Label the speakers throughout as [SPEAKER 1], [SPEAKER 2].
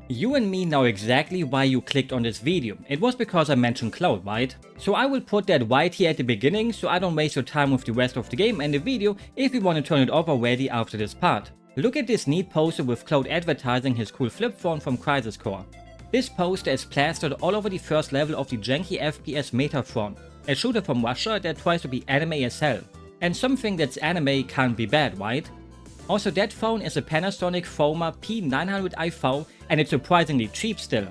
[SPEAKER 1] You and me know exactly why you clicked on this video. It was because I mentioned Cloud, right? So I will put that right here at the beginning so I don't waste your time with the rest of the game and the video if you want to turn it off already after this part. Look at this neat poster with Cloud advertising his cool flip phone from Crisis Core. This poster is plastered all over the first level of the janky FPS Metatron, a shooter from Russia that tries to be anime as hell. And something that's anime can't be bad, right? Also, that phone is a Panasonic Foma P900 IV and it's surprisingly cheap still.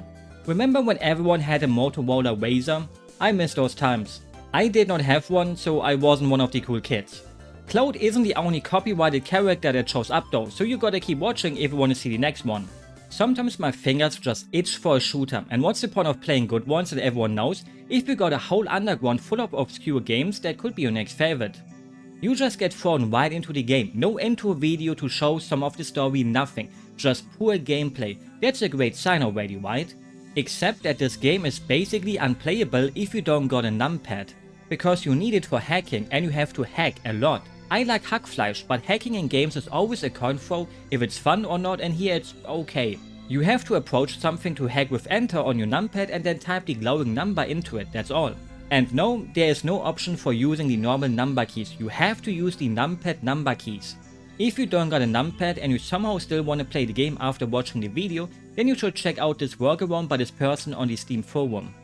[SPEAKER 1] Remember when everyone had a Motorola Razr? I miss those times. I did not have one, so I wasn't one of the cool kids. Cloud isn't the only copyrighted character that shows up though, so you gotta keep watching if you wanna see the next one. Sometimes my fingers just itch for a shooter, and what's the point of playing good ones that everyone knows if you got a whole underground full of obscure games that could be your next favorite? You just get thrown right into the game, no intro video to show some of the story, nothing, just poor gameplay. That's a great sign already, right? Except that this game is basically unplayable if you don't got a numpad, because you need it for hacking and you have to hack a lot. I like Hackfleisch, but hacking in games is always a coin throw if it's fun or not, and here it's okay. You have to approach something to hack with enter on your numpad and then type the glowing number into it, that's all. And no, there is no option for using the normal number keys, you have to use the numpad number keys. If you don't got a numpad and you somehow still want to play the game after watching the video, then you should check out this workaround by this person on the Steam forum.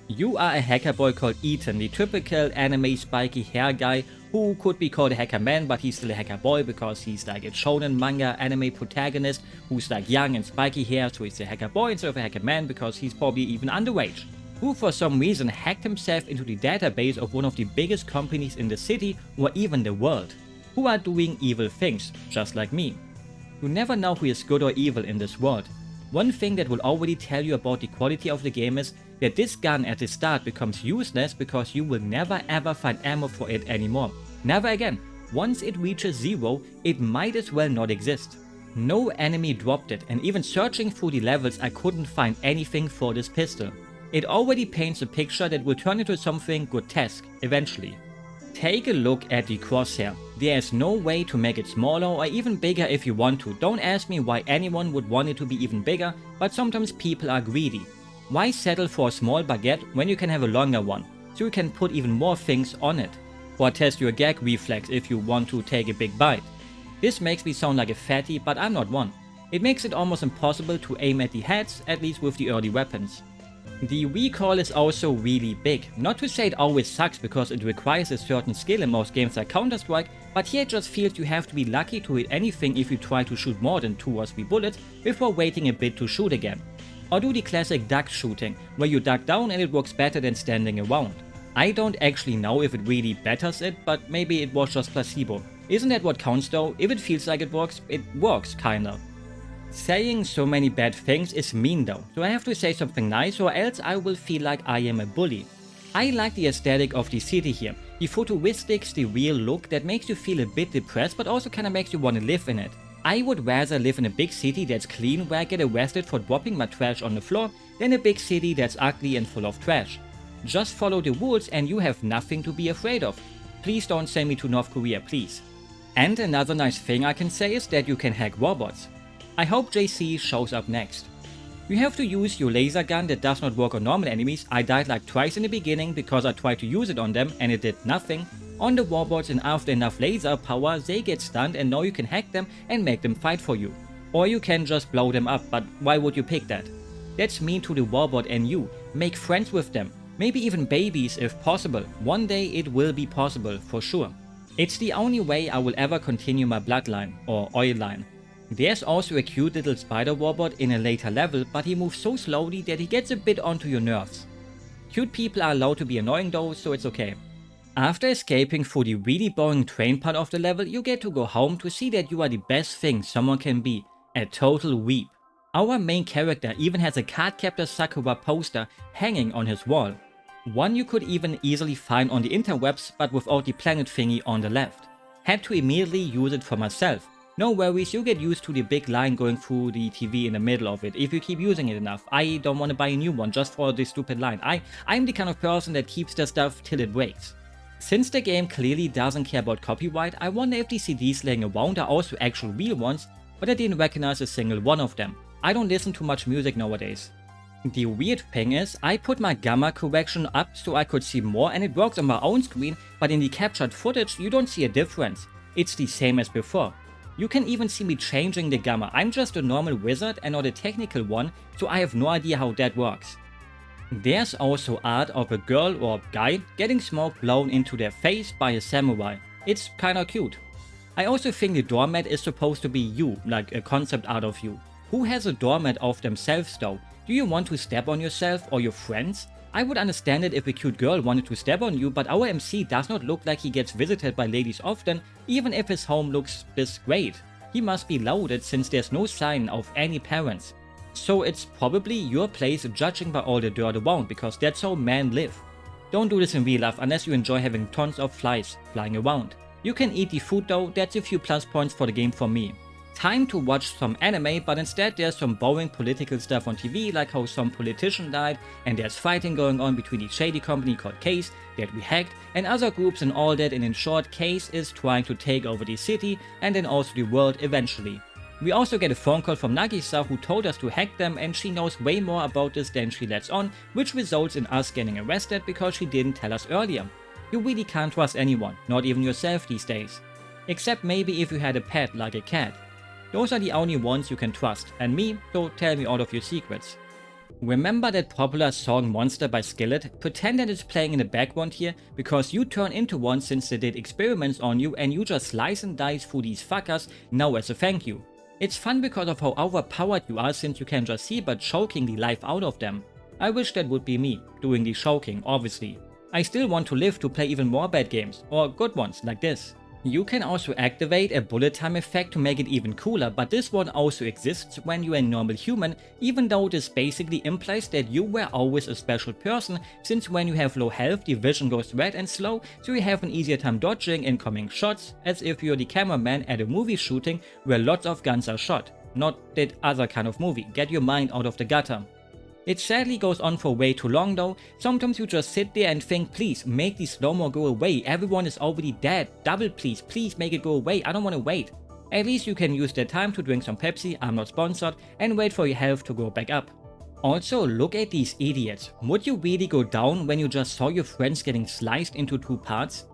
[SPEAKER 1] You are a hacker boy called Ethan, the typical anime spiky hair guy who could be called a hacker man, but he's still a hacker boy because he's like a shonen manga anime protagonist who's like young and spiky hair, so he's a hacker boy instead of a hacker man because he's probably even underage, who for some reason hacked himself into the database of one of the biggest companies in the city or even the world, who are doing evil things, just like me. You never know who is good or evil in this world. One thing that will already tell you about the quality of the game is that this gun at the start becomes useless because you will never ever find ammo for it anymore. Never again. Once it reaches 0, it might as well not exist. No enemy dropped it, and even searching through the levels I couldn't find anything for this pistol. It already paints a picture that will turn into something grotesque eventually. Take a look at the crosshair. There is no way to make it smaller or even bigger if you want to. Don't ask me why anyone would want it to be even bigger, but sometimes people are greedy. Why settle for a small baguette when you can have a longer one, so you can put even more things on it? Or test your gag reflex if you want to take a big bite. This makes me sound like a fatty, but I'm not one. It makes it almost impossible to aim at the heads, at least with the early weapons. The recoil is also really big. Not to say it always sucks because it requires a certain skill in most games like Counter-Strike, but here it just feels you have to be lucky to hit anything if you try to shoot more than 2 or 3 bullets before waiting a bit to shoot again. Or do the classic duck shooting, where you duck down and it works better than standing around. I don't actually know if it really betters it, but maybe it was just placebo. Isn't that what counts though? If it feels like it works kinda. Saying so many bad things is mean though, so I have to say something nice or else I will feel like I am a bully. I like the aesthetic of the city here, the photoistics, the real look that makes you feel a bit depressed but also kinda makes you wanna live in it. I would rather live in a big city that's clean where I get arrested for dropping my trash on the floor than a big city that's ugly and full of trash. Just follow the rules and you have nothing to be afraid of. Please don't send me to North Korea, please. And another nice thing I can say is that you can hack robots. I hope JC shows up next. You have to use your laser gun that does not work on normal enemies. I died like twice in the beginning because I tried to use it on them and it did nothing. On the robots, and after enough laser power they get stunned and now you can hack them and make them fight for you. Or you can just blow them up, but why would you pick that? That's mean to the robot and you. Make friends with them. Maybe even babies if possible. One day it will be possible for sure. It's the only way I will ever continue my bloodline or oil line. There's also a cute little spider robot in a later level, but he moves so slowly that he gets a bit onto your nerves. Cute people are allowed to be annoying though, so it's okay. After escaping through the really boring train part of the level, you get to go home to see that you are the best thing someone can be, a total weep. Our main character even has a Cardcaptor Sakura poster hanging on his wall. One you could even easily find on the interwebs, but without the planet thingy on the left. Had to immediately use it for myself. No worries, you get used to the big line going through the TV in the middle of it if you keep using it enough. I don't want to buy a new one just for this stupid line. I'm the kind of person that keeps their stuff till it breaks. Since the game clearly doesn't care about copyright, I wonder if the CDs laying around are also actual real ones, but I didn't recognize a single one of them. I don't listen to much music nowadays. The weird thing is, I put my gamma correction up so I could see more and it works on my own screen, but in the captured footage you don't see a difference. It's the same as before. You can even see me changing the gamma. I'm just a normal wizard and not a technical one, so I have no idea how that works. There's also art of a girl or guy getting smoke blown into their face by a samurai. It's kinda cute. I also think the doormat is supposed to be you, like a concept art of you. Who has a doormat of themselves though? Do you want to step on yourself or your friends? I would understand it if a cute girl wanted to step on you, but our MC does not look like he gets visited by ladies often, even if his home looks this great. He must be loaded since there's no sign of any parents. So it's probably your place judging by all the dirt around, because that's how men live. Don't do this in real life unless you enjoy having tons of flies flying around. You can eat the food though, that's a few plus points for the game for me. Time to watch some anime, but instead there's some boring political stuff on TV, like how some politician died, and there's fighting going on between the shady company called Case that we hacked, and other groups and all that, and in short, Case is trying to take over the city and then also the world eventually. We also get a phone call from Nagisa who told us to hack them, and she knows way more about this than she lets on, which results in us getting arrested because she didn't tell us earlier. You really can't trust anyone, not even yourself these days. Except maybe if you had a pet like a cat. Those are the only ones you can trust, and me, so tell me all of your secrets. Remember that popular song Monster by Skillet? Pretend that it's playing in the background here, because you turn into one since they did experiments on you and you just slice and dice through these fuckers now as a thank you. It's fun because of how overpowered you are, since you can just see but choking the life out of them. I wish that would be me, doing the choking obviously. I still want to live to play even more bad games, or good ones like this. You can also activate a bullet time effect to make it even cooler, but this one also exists when you're a normal human, even though this basically implies that you were always a special person, since when you have low health the vision goes red and slow, so you have an easier time dodging incoming shots, as if you're the cameraman at a movie shooting where lots of guns are shot. Not that other kind of movie, get your mind out of the gutter. It sadly goes on for way too long though. Sometimes you just sit there and think, please make the slow-mo go away, everyone is already dead, double please make it go away, I don't want to wait. At least you can use that time to drink some Pepsi, I'm not sponsored, and wait for your health to go back up. Also, look at these idiots. Would you really go down when you just saw your friends getting sliced into 2 parts?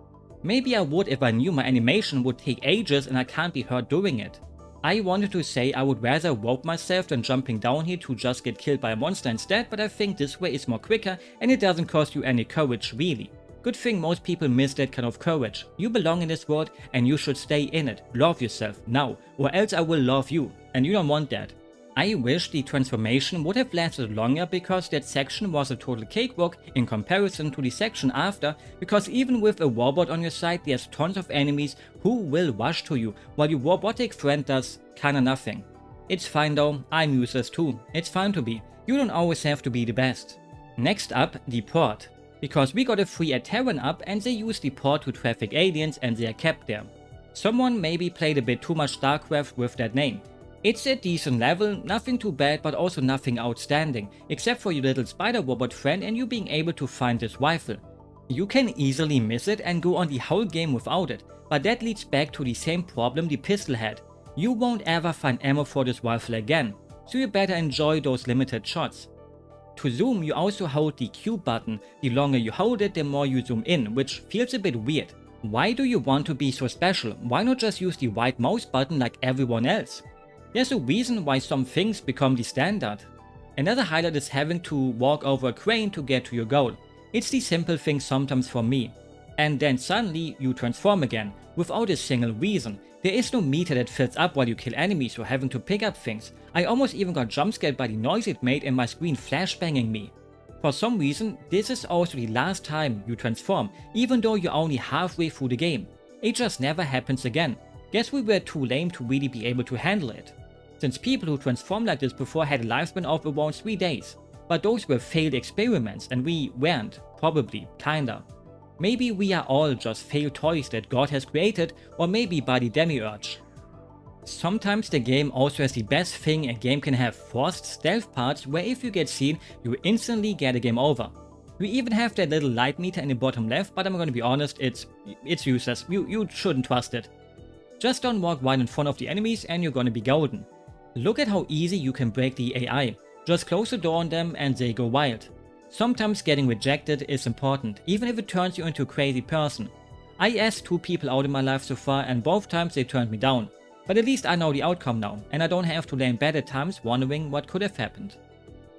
[SPEAKER 1] Maybe I would if I knew my animation would take ages and I can't be hurt doing it. I wanted to say I would rather rope myself than jumping down here to just get killed by a monster instead, but I think this way is more quicker and it doesn't cost you any courage really. Good thing most people miss that kind of courage. You belong in this world and you should stay in it. Love yourself now, or else I will love you, and you don't want that. I wish the transformation would have lasted longer, because that section was a total cakewalk in comparison to the section after, because even with a robot on your side there's tons of enemies who will rush to you, while your robotic friend does kinda nothing. It's fine though, I'm useless too, it's fine to be, you don't always have to be the best. Next up, the port. Because we got a free Terran up and they use the port to traffic aliens and they are kept there. Someone maybe played a bit too much StarCraft with that name. It's a decent level, nothing too bad but also nothing outstanding, except for your little spider robot friend and you being able to find this rifle. You can easily miss it and go on the whole game without it, but that leads back to the same problem the pistol had. You won't ever find ammo for this rifle again, so you better enjoy those limited shots. To zoom you also hold the Q button, the longer you hold it the more you zoom in, which feels a bit weird. Why do you want to be so special? Why not just use the right mouse button like everyone else? There's a reason why some things become the standard. Another highlight is having to walk over a crane to get to your goal. It's the simple things sometimes for me. And then suddenly you transform again, without a single reason. There is no meter that fills up while you kill enemies or having to pick up things. I almost even got jumpscared by the noise it made and my screen flashbanging me. For some reason, this is also the last time you transform, even though you're only halfway through the game. It just never happens again. Guess we were too lame to really be able to handle it. Since people who transformed like this before had a lifespan of around 3 days. But those were failed experiments and we weren't, probably, kinda. Maybe we are all just failed toys that God has created, or maybe by the demiurge. Sometimes the game also has the best thing a game can have, forced stealth parts where if you get seen, you instantly get a game over. We even have that little light meter in the bottom left, but I'm gonna be honest, it's useless, you shouldn't trust it. Just don't walk right in front of the enemies and you're gonna be golden. Look at how easy you can break the AI. Just close the door on them and they go wild. Sometimes getting rejected is important, even if it turns you into a crazy person. I asked 2 people out in my life so far and both times they turned me down. But at least I know the outcome now, and I don't have to lay in bed at times wondering what could have happened.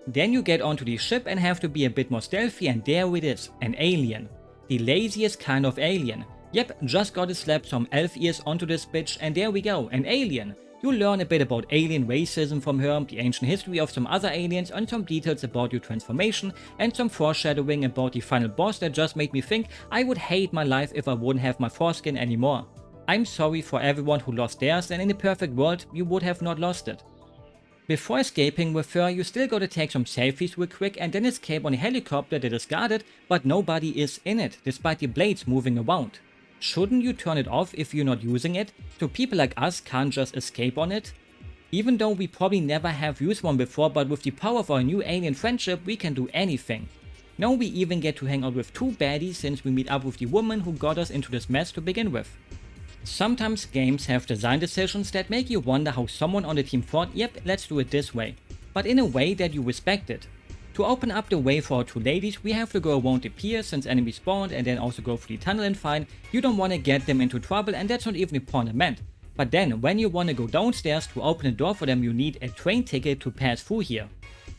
[SPEAKER 1] Then you get onto the ship and have to be a bit more stealthy, and there it is, an alien. The laziest kind of alien. Yep, just gotta slap some elf ears onto this bitch and there we go, an alien. You learn a bit about alien racism from her, the ancient history of some other aliens, and some details about your transformation, and some foreshadowing about the final boss that just made me think I would hate my life if I wouldn't have my foreskin anymore. I'm sorry for everyone who lost theirs, and in a perfect world you would have not lost it. Before escaping with her, you still gotta take some selfies real quick and then escape on a helicopter that is guarded, but nobody is in it, despite the blades moving around. Shouldn't you turn it off if you're not using it, so people like us can't just escape on it? Even though we probably never have used one before, but with the power of our new alien friendship we can do anything. Now we even get to hang out with 2 baddies since we meet up with the woman who got us into this mess to begin with. Sometimes games have design decisions that make you wonder how someone on the team thought, yep, let's do it this way, but in a way that you respect it. To open up the way for our 2 ladies, we have to go around the pier since enemies spawned and then also go through the tunnel and fine. You don't want to get them into trouble, and that's not even the point I meant. But then when you want to go downstairs to open a door for them, you need a train ticket to pass through here.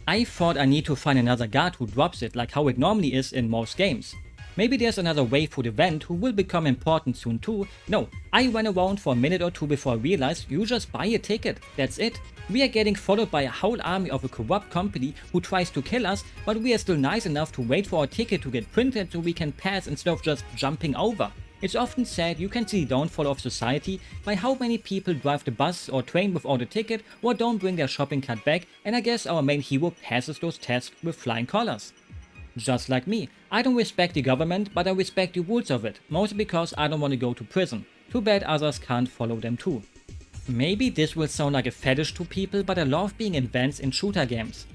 [SPEAKER 1] I thought I need to find another guard who drops it like how it normally is in most games. Maybe there's another way through the vent who will become important soon too. No, I went around for a minute or 2 before I realized you just buy a ticket, that's it. We are getting followed by a whole army of a corrupt company who tries to kill us, but we are still nice enough to wait for our ticket to get printed so we can pass instead of just jumping over. It's often said you can see the downfall of society by how many people drive the bus or train without a ticket or don't bring their shopping cart back, and I guess our main hero passes those tests with flying colors. Just like me, I don't respect the government, but I respect the rules of it, mostly because I don't want to go to prison. Too bad others can't follow them too. Maybe this will sound like a fetish to people, but I love being advanced in shooter games.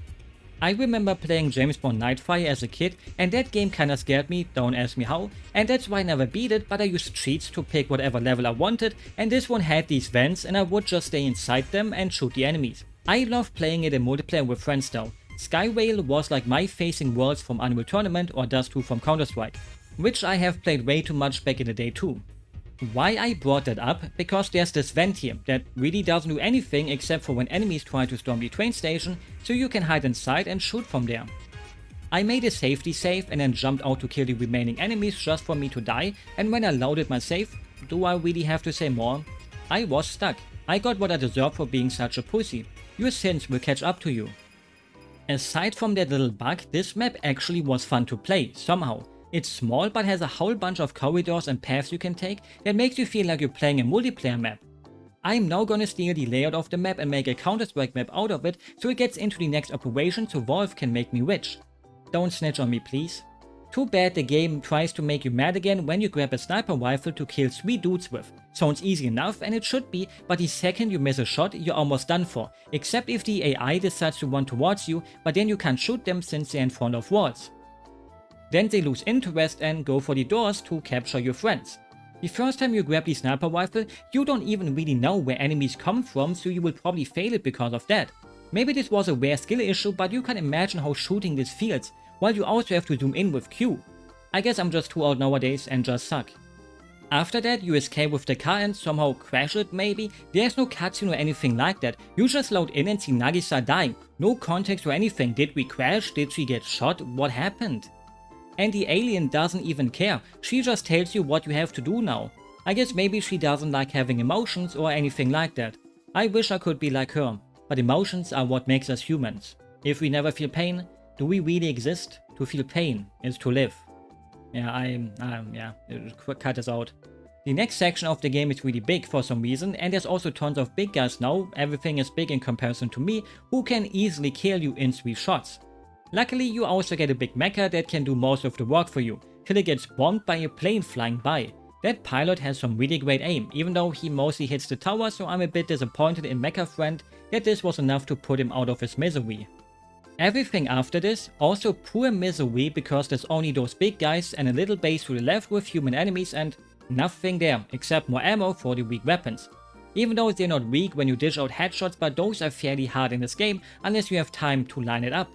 [SPEAKER 1] I remember playing James Bond Nightfire as a kid, and that game kinda scared me, don't ask me how, and that's why I never beat it, but I used cheats to pick whatever level I wanted, and this one had these vents and I would just stay inside them and shoot the enemies. I loved playing it in multiplayer with friends though. Skywhale was like my facing worlds from Unreal Tournament or Dust 2 from Counter-Strike, which I have played way too much back in the day too. Why I brought that up? Because there's this vent here that really doesn't do anything except for when enemies try to storm the train station, so you can hide inside and shoot from there. I made a safety save and then jumped out to kill the remaining enemies just for me to die, and when I loaded my save, do I really have to say more? I was stuck. I got what I deserved for being such a pussy. Your sins will catch up to you. Aside from that little bug, this map actually was fun to play, somehow. It's small but has a whole bunch of corridors and paths you can take that makes you feel like you're playing a multiplayer map. I'm now gonna steal the layout of the map and make a Counter-Strike map out of it so it gets into the next operation so Valve can make me rich. Don't snitch on me please. Too bad the game tries to make you mad again when you grab a sniper rifle to kill 3 dudes with. Sounds easy enough and it should be, but the second you miss a shot you're almost done for, except if the AI decides to run towards you, but then you can't shoot them since they're in front of walls. Then they lose interest and go for the doors to capture your friends. The first time you grab the sniper rifle, you don't even really know where enemies come from, so you will probably fail it because of that. Maybe this was a rare skill issue, but you can imagine how shooting this feels, while you also have to zoom in with Q. I guess I'm just too old nowadays and just suck. After that you escape with the car and somehow crash it maybe. There's no cutscene or anything like that, you just load in and see Nagisa dying. No context or anything, did we crash, did she get shot, what happened? And the alien doesn't even care, she just tells you what you have to do now. I guess maybe she doesn't like having emotions or anything like that. I wish I could be like her, but emotions are what makes us humans. If we never feel pain, do we really exist? To feel pain is to live. Yeah, cut this out. The next section of the game is really big for some reason, and there's also tons of big guys now, everything is big in comparison to me, who can easily kill you in 3 shots. Luckily you also get a big mecha that can do most of the work for you, till it gets bombed by a plane flying by. That pilot has some really great aim, even though he mostly hits the tower, so I'm a bit disappointed in Mecha Friend that this was enough to put him out of his misery. Everything after this, also pure misery because there's only those big guys and a little base to the left with human enemies and nothing there except more ammo for the weak weapons. Even though they're not weak when you dish out headshots, but those are fairly hard in this game unless you have time to line it up.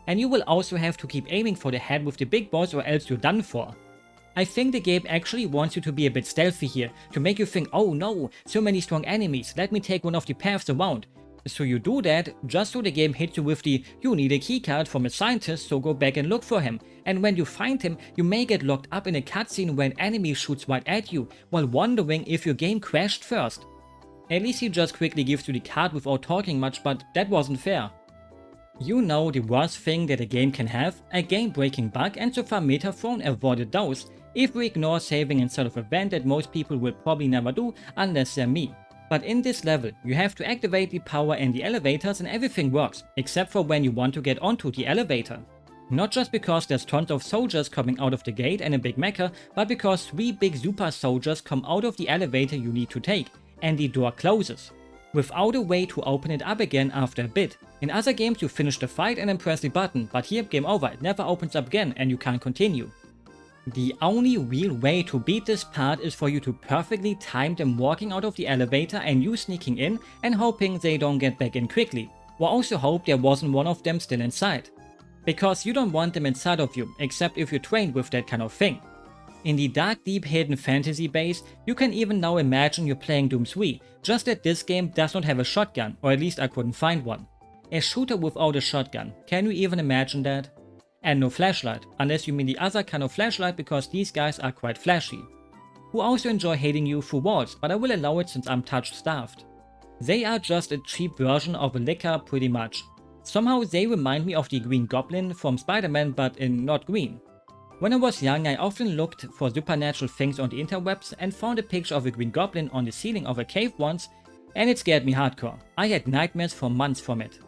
[SPEAKER 1] And you will also have to keep aiming for the head with the big boss or else you're done for. I think the game actually wants you to be a bit stealthy here, to make you think, oh no, so many strong enemies, let me take one of the paths around. So you do that just so the game hits you with the, you need a keycard from a scientist, so go back and look for him. And when you find him, you may get locked up in a cutscene where an enemy shoots right at you, while wondering if your game crashed first. At least he just quickly gives you the card without talking much, but that wasn't fair. You know the worst thing that a game can have? A game-breaking bug, and so far Metaphone avoided those, if we ignore saving instead of event that most people will probably never do unless they're me. But in this level, you have to activate the power in the elevators and everything works, except for when you want to get onto the elevator. Not just because there's tons of soldiers coming out of the gate and a big mecha, but because 3 big super soldiers come out of the elevator you need to take, and the door closes, without a way to open it up again after a bit. In other games you finish the fight and then press the button, but here game over, it never opens up again and you can't continue. The only real way to beat this part is for you to perfectly time them walking out of the elevator and you sneaking in and hoping they don't get back in quickly, or also hope there wasn't one of them still inside. Because you don't want them inside of you, except if you're trained with that kind of thing. In the dark, deep hidden fantasy base, you can even now imagine you're playing Doom 3, just that this game does not have a shotgun, or at least I couldn't find one. A shooter without a shotgun, can you even imagine that? And no flashlight, unless you mean the other kind of flashlight because these guys are quite flashy. Who also enjoy hitting you through walls, but I will allow it since I'm touch-starved. They are just a cheap version of a licker pretty much. Somehow they remind me of the Green Goblin from Spider-Man but in not green. When I was young I often looked for supernatural things on the interwebs and found a picture of a Green Goblin on the ceiling of a cave once, and it scared me hardcore. I had nightmares for months from it.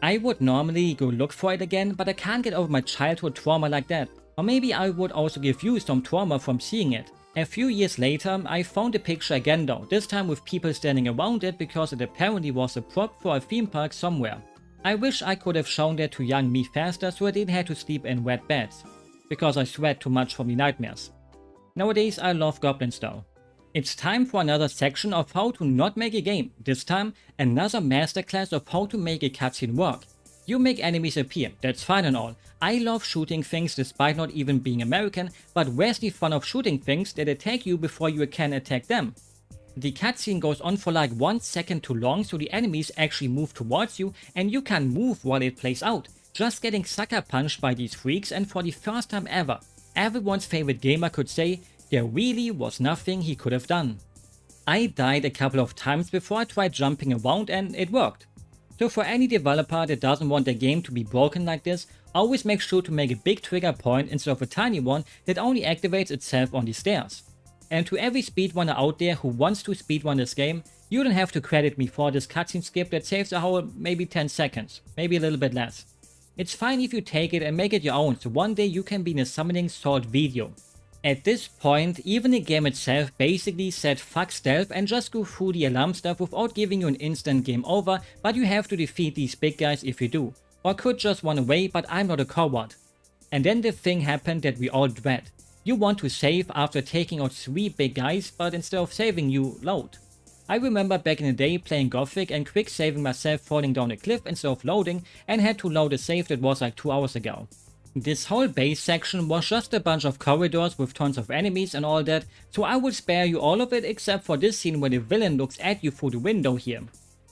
[SPEAKER 1] I would normally go look for it again, but I can't get over my childhood trauma like that. Or maybe I would also give you some trauma from seeing it. A few years later, I found the picture again though, this time with people standing around it because it apparently was a prop for a theme park somewhere. I wish I could have shown that to young me faster so I didn't have to sleep in wet beds, because I sweat too much from the nightmares. Nowadays I love goblins though. It's time for another section of how to not make a game, this time another masterclass of how to make a cutscene work. You make enemies appear, that's fine and all. I love shooting things despite not even being American, but where's the fun of shooting things that attack you before you can attack them? The cutscene goes on for like 1 second too long so the enemies actually move towards you and you can move while it plays out, just getting sucker punched by these freaks, and for the first time ever, everyone's favorite gamer could say, there really was nothing he could have done. I died a couple of times before I tried jumping around and it worked. So for any developer that doesn't want their game to be broken like this, always make sure to make a big trigger point instead of a tiny one that only activates itself on the stairs. And to every speedrunner out there who wants to speedrun this game, you don't have to credit me for this cutscene skip that saves a whole maybe 10 seconds, maybe a little bit less. It's fine if you take it and make it your own, so one day you can be in a summoning sword video. At this point, even the game itself basically said fuck stealth and just go through the alarm stuff without giving you an instant game over, but you have to defeat these big guys if you do. Or could just run away, but I'm not a coward. And then the thing happened that we all dread. You want to save after taking out 3 big guys, but instead of saving you load. I remember back in the day playing Gothic and quick saving myself falling down a cliff instead of loading and had to load a save that was like 2 hours ago. This whole base section was just a bunch of corridors with tons of enemies and all that, so I will spare you all of it except for this scene where the villain looks at you through the window here.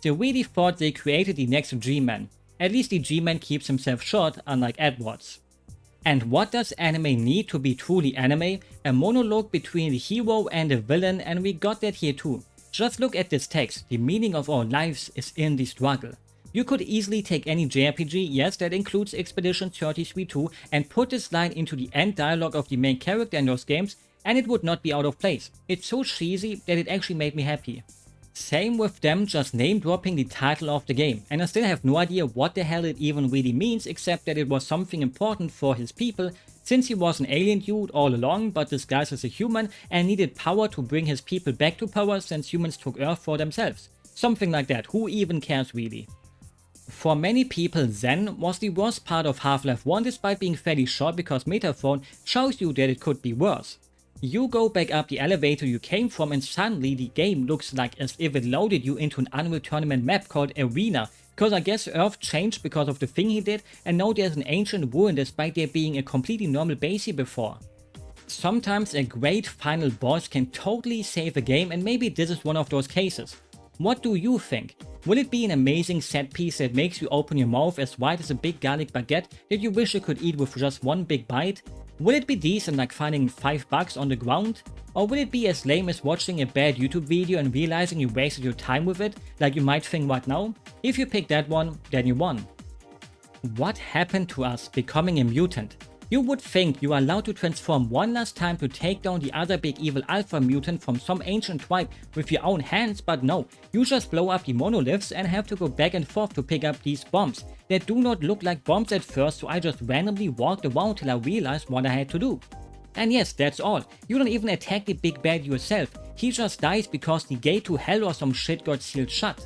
[SPEAKER 1] They really thought they created the next G-Man. At least the G-Man keeps himself short, unlike Edwards. And what does anime need to be truly anime? A monologue between the hero and the villain, and we got that here too. Just look at this text, the meaning of our lives is in the struggle. You could easily take any JRPG, yes, that includes Expedition 33-2, and put this line into the end dialogue of the main character in those games, and it would not be out of place. It's so cheesy that it actually made me happy. Same with them just name dropping the title of the game, and I still have no idea what the hell it even really means, except that it was something important for his people, since he was an alien dude all along but disguised as a human and needed power to bring his people back to power since humans took Earth for themselves. Something like that, who even cares really? For many people, Zen was the worst part of Half-Life 1 despite being fairly short because Metaphone shows you that it could be worse. You go back up the elevator you came from and suddenly the game looks like as if it loaded you into an Unreal Tournament map called Arena, because I guess Earth changed because of the thing he did and now there's an ancient ruin despite there being a completely normal base here before. Sometimes a great final boss can totally save a game, and maybe this is one of those cases. What do you think? Will it be an amazing set piece that makes you open your mouth as wide as a big garlic baguette that you wish you could eat with just one big bite? Will it be decent like finding $5 on the ground? Or will it be as lame as watching a bad YouTube video and realizing you wasted your time with it, like you might think right now? If you pick that one, then you won. What happened to us becoming a mutant? You would think you are allowed to transform one last time to take down the other big evil alpha mutant from some ancient tribe with your own hands, but no, you just blow up the monoliths and have to go back and forth to pick up these bombs that do not look like bombs at first, so I just randomly walked around till I realized what I had to do. And yes, that's all. You don't even attack the big bad yourself, he just dies because the gate to hell or some shit got sealed shut.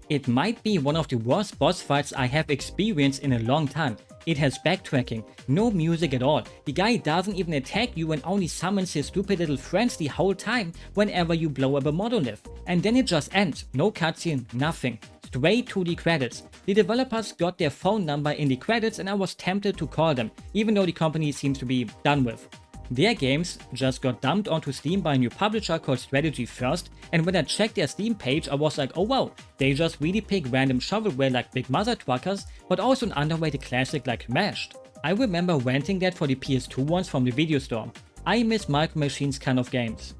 [SPEAKER 1] It might be one of the worst boss fights I have experienced in a long time. It has backtracking, no music at all, the guy doesn't even attack you and only summons his stupid little friends the whole time whenever you blow up a monolith. And then it just ends, no cutscene, nothing. Straight to the credits. The developers got their phone number in the credits and I was tempted to call them, even though the company seems to be done with. Their games just got dumped onto Steam by a new publisher called Strategy First, and when I checked their Steam page I was like, oh wow, they just really pick random shovelware like Big Mother Truckers, but also an underrated classic like Mashed. I remember renting that for the PS2 ones from the video store. I miss Micro Machines kind of games.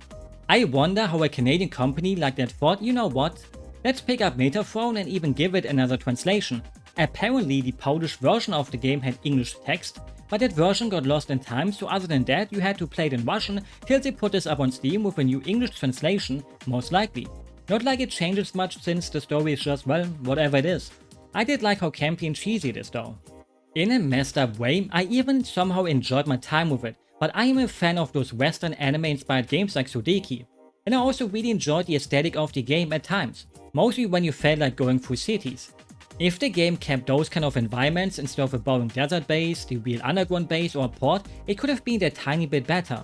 [SPEAKER 1] I wonder how a Canadian company like that thought, you know what, let's pick up Metathrone and even give it another translation. Apparently the Polish version of the game had English text, but that version got lost in time, so other than that you had to play it in Russian till they put this up on Steam with a new English translation, most likely. Not like it changes much since the story is just, well, whatever it is. I did like how campy and cheesy it is though. In a messed up way, I even somehow enjoyed my time with it, but I am a fan of those western anime inspired games like Sudeki. And I also really enjoyed the aesthetic of the game at times, mostly when you felt like going through cities. If the game kept those kind of environments instead of a boring desert base, the real underground base or a port, it could have been a tiny bit better.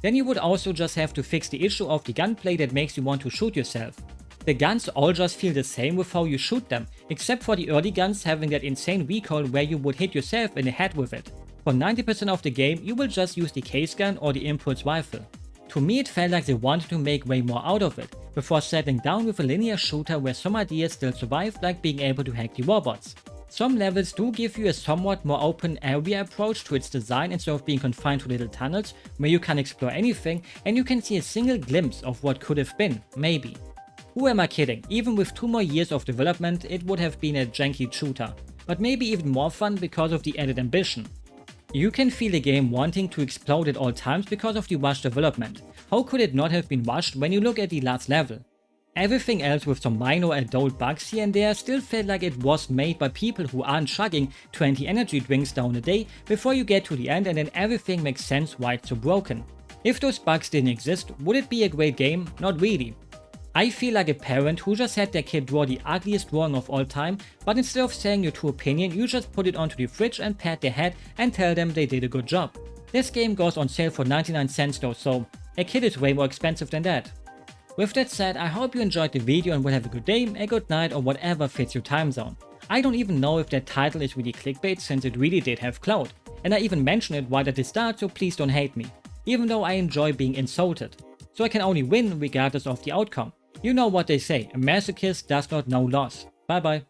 [SPEAKER 1] Then you would also just have to fix the issue of the gunplay that makes you want to shoot yourself. The guns all just feel the same with how you shoot them, except for the early guns having that insane recoil where you would hit yourself in the head with it. For 90% of the game you will just use the case gun or the impulse rifle. To me it felt like they wanted to make way more out of it, before settling down with a linear shooter where some ideas still survive, like being able to hack the robots. Some levels do give you a somewhat more open area approach to its design instead of being confined to little tunnels where you can explore anything and you can see a single glimpse of what could have been, maybe. Who am I kidding, even with 2 more years of development it would have been a janky shooter, but maybe even more fun because of the added ambition. You can feel the game wanting to explode at all times because of the rushed development. How could it not have been rushed when you look at the last level? Everything else with some minor adult bugs here and there still felt like it was made by people who aren't chugging 20 energy drinks down a day before you get to the end, and then everything makes sense why it's so broken. If those bugs didn't exist, would it be a great game? Not really. I feel like a parent who just had their kid draw the ugliest drawing of all time, but instead of saying your true opinion, you just put it onto the fridge and pat their head and tell them they did a good job. This game goes on sale for 99 cents though, so a kid is way more expensive than that. With that said, I hope you enjoyed the video and will have a good day, a good night, or whatever fits your time zone. I don't even know if that title is really clickbait since it really did have clout, and I even mentioned it right at the start, so please don't hate me, even though I enjoy being insulted. So I can only win regardless of the outcome. You know what they say, a masochist does not know loss. Bye bye.